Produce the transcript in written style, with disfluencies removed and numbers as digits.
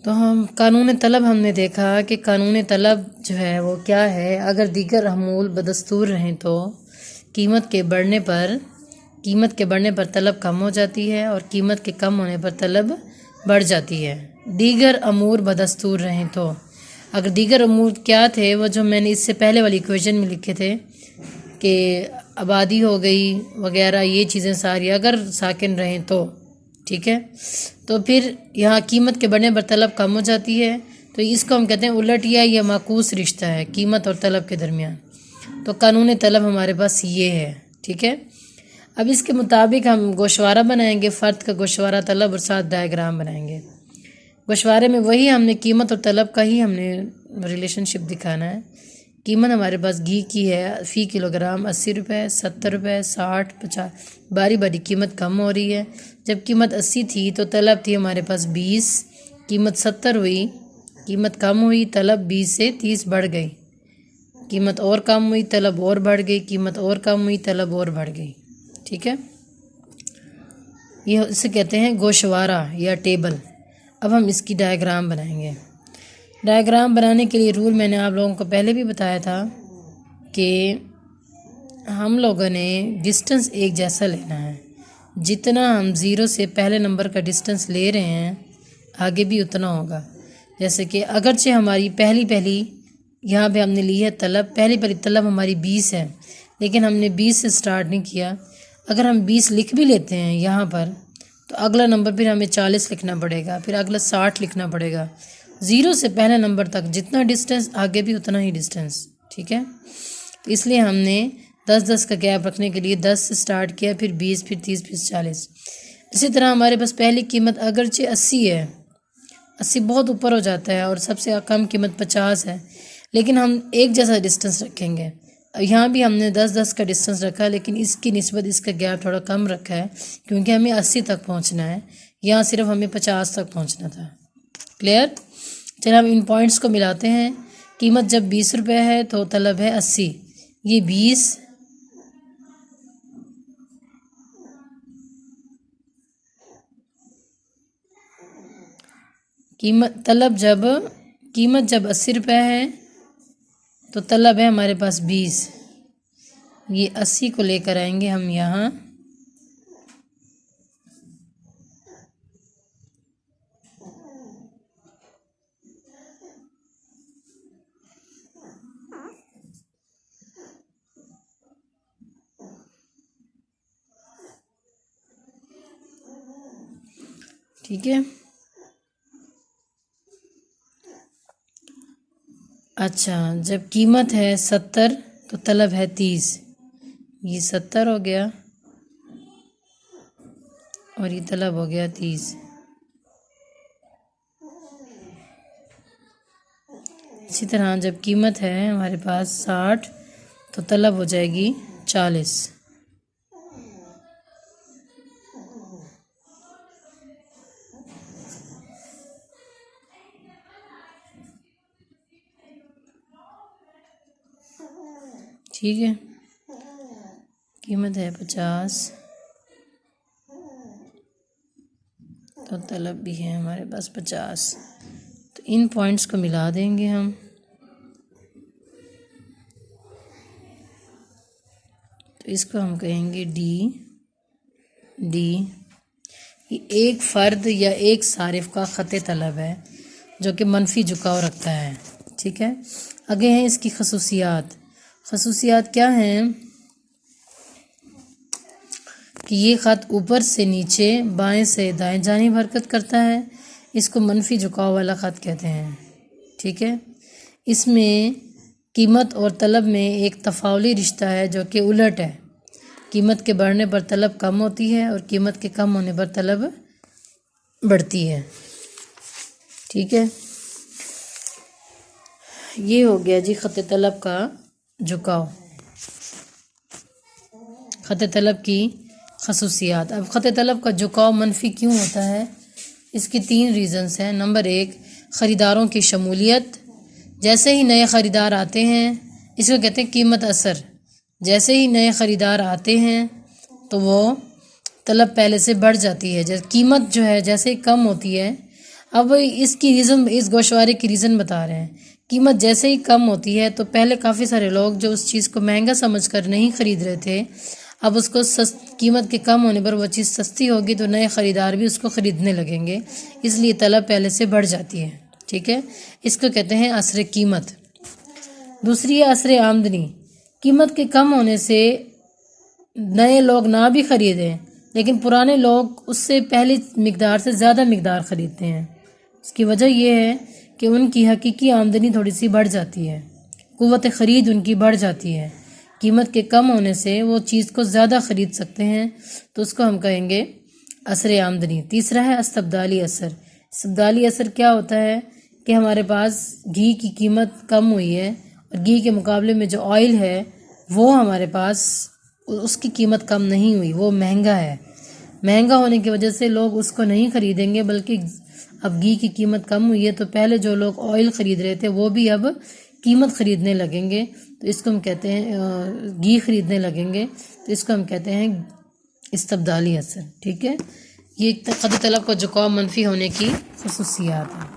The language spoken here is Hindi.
तो हम कानून तलब हमने देखा कि कानून तलब जो है वो क्या है। अगर दीगर अमूल बदस्तूर रहें तो कीमत के बढ़ने पर तलब कम हो जाती है और कीमत के कम होने पर तलब बढ़ जाती है। दीगर अमूर बदस्तूर रहें तो अगर दीगर अमूर क्या थे, वो जो मैंने इससे पहले वाली इक्वेशन में लिखे थे कि आबादी हो गई वगैरह, ये चीज़ें सारी अगर साकिन रहें तो ठीक है, तो फिर यहाँ कीमत के बढ़ने पर तलब कम हो जाती है। तो इसको हम कहते हैं उलट या माकूस रिश्ता है कीमत और तलब के दरमियान। तो कानून तलब हमारे पास ये है, ठीक है। अब इसके मुताबिक हम गोशवारा बनाएंगे, फ़र्द का गोशवारा तलब और साथ डायग्राम बनाएंगे। गोशवारे में वही हमने कीमत और तलब का ही हमने रिलेशनशिप दिखाना है। कीमत हमारे पास घी की है फ़ी किलोग्राम 80 रुपये, 70 रुपये, 60, 50, बारी बारी कीमत कम हो रही है। जब कीमत 80 थी तो तलब थी हमारे पास 20, कीमत 70 हुई, कीमत कम हुई, तलब 20 से 30 बढ़ गई, कीमत और कम हुई, तलब और बढ़ गई, कीमत और कम हुई, तलब और बढ़ गई, ठीक है। ये इसे कहते हैं गोशवारा या टेबल। अब हम इसकी डायग्राम बनाएंगे। डायग्राम बनाने के लिए रूल मैंने आप लोगों को पहले भी बताया था कि हम लोगों ने डिस्टेंस एक जैसा लेना है। जितना हम ज़ीरो से पहले नंबर का डिस्टेंस ले रहे हैं आगे भी उतना होगा। जैसे कि अगरचे हमारी पहली यहाँ पे हमने ली है तलब, पहली तलब हमारी 20 है, लेकिन हमने 20 से स्टार्ट नहीं किया। अगर हम 20 लिख भी लेते हैं यहाँ पर, तो अगला नंबर फिर हमें 40 लिखना पड़ेगा, फिर अगला 60 लिखना पड़ेगा। ज़ीरो से पहले नंबर तक जितना डिस्टेंस आगे भी उतना ही डिस्टेंस, ठीक है। तो इसलिए हमने 10-10 का गैप रखने के लिए 10 से स्टार्ट किया, फिर 20, फिर 30, फिर 40। इसी तरह हमारे पास पहली कीमत अगरचे 80 है, 80 बहुत ऊपर हो जाता है और सबसे कम कीमत 50 है, लेकिन हम एक जैसा डिस्टेंस रखेंगे। यहाँ भी हमने 10-10 का डिस्टेंस रखा, लेकिन इसकी निस्बत इसका गैप थोड़ा कम रखा है क्योंकि हमें 80 तक पहुँचना है, यहाँ सिर्फ हमें 50 तक पहुँचना था। क्लियर। चलिए हम इन पॉइंट्स को मिलाते हैं। कीमत जब 20 रुपये है तो तलब है 80, ये 20, कीमत जब 80 रुपये है तो तलब है हमारे पास 20। ये 80 को लेकर आएंगे हम यहाँ, ठीक है। अच्छा, जब कीमत है 70 तो तलब है 30, ये 70 हो गया और ये तलब हो गया 30। इसी तरह जब कीमत है हमारे पास 60 तो तलब हो जाएगी 40। ठीक है, कीमत है 50 तो तलब भी है हमारे पास 50। तो इन पॉइंट्स को मिला देंगे हम। तो इसको हम कहेंगे डी। ये एक फ़र्द या एक सारिफ का ख़त तलब है जो कि मनफी झुकाव रखता है, ठीक है। आगे हैं इसकी खसूसियात क्या हैं कि ये ख़त ऊपर से नीचे, बाएं से दाएं जानिब हरकत करता है, इसको मनफी झुकाव वाला ख़त कहते हैं, ठीक है। इसमें कीमत और तलब में एक तफावली रिश्ता है जो कि उलट है। कीमत के बढ़ने पर तलब कम होती है और कीमत के कम होने पर तलब बढ़ती है, ठीक है। ये हो गया जी ख़त तलब का झुकाव, ख़त तलब की खसूसियात। अब ख़त तलब का झुकाव मनफी क्यों होता है, इसकी 3 रीज़न्स हैं। नंबर 1, ख़रीदारों की शमूलियत। जैसे ही नए ख़रीदार आते हैं, इसको कहते हैं कीमत असर। जैसे ही नए ख़रीदार आते हैं तो वो तलब पहले से बढ़ जाती है। जैसे कीमत जो है जैसे ही कम होती है, अब इसकी रीज़न, इस गोशवारे की रीज़न बता रहे हैं। कीमत जैसे ही कम होती है तो पहले काफ़ी सारे लोग जो उस चीज़ को महंगा समझकर नहीं ख़रीद रहे थे, अब उसको कीमत के कम होने पर वो चीज़ सस्ती होगी तो नए ख़रीदार भी उसको ख़रीदने लगेंगे, इसलिए तलब पहले से बढ़ जाती है। ठीक है, इसको कहते हैं असर कीमत। दूसरी है असर आमदनी। कीमत के कम होने से नए लोग ना भी ख़रीदें लेकिन पुराने लोग उससे पहली मिकदार से ज़्यादा मिकदार ख़रीदते हैं। इसकी वजह यह है कि उनकी हकीकी आमदनी थोड़ी सी बढ़ जाती है, क़ुव्वत ख़रीद उनकी बढ़ जाती है। कीमत के कम होने से वो चीज़ को ज़्यादा ख़रीद सकते हैं, तो उसको हम कहेंगे असर आमदनी। तीसरा है इस्तब्दाली असर। इस्तब्दाली असर क्या होता है कि हमारे पास घी की कीमत कम हुई है और घी के मुकाबले में जो ऑयल है वो हमारे पास उसकी कीमत कम नहीं हुई, वो महंगा है। महंगा होने की वजह से लोग उसको नहीं ख़रीदेंगे, बल्कि अब घी की कीमत कम हुई है तो पहले जो लोग ऑयल ख़रीद रहे थे वो भी अब कीमत ख़रीदने लगेंगे, तो इसको हम कहते हैं घी ख़रीदने लगेंगे, तो इसको हम कहते हैं इस्तब्दाली असर। ठीक है, ये क़द तलब का जुकाम मनफी होने की ख़ुसूसियात है।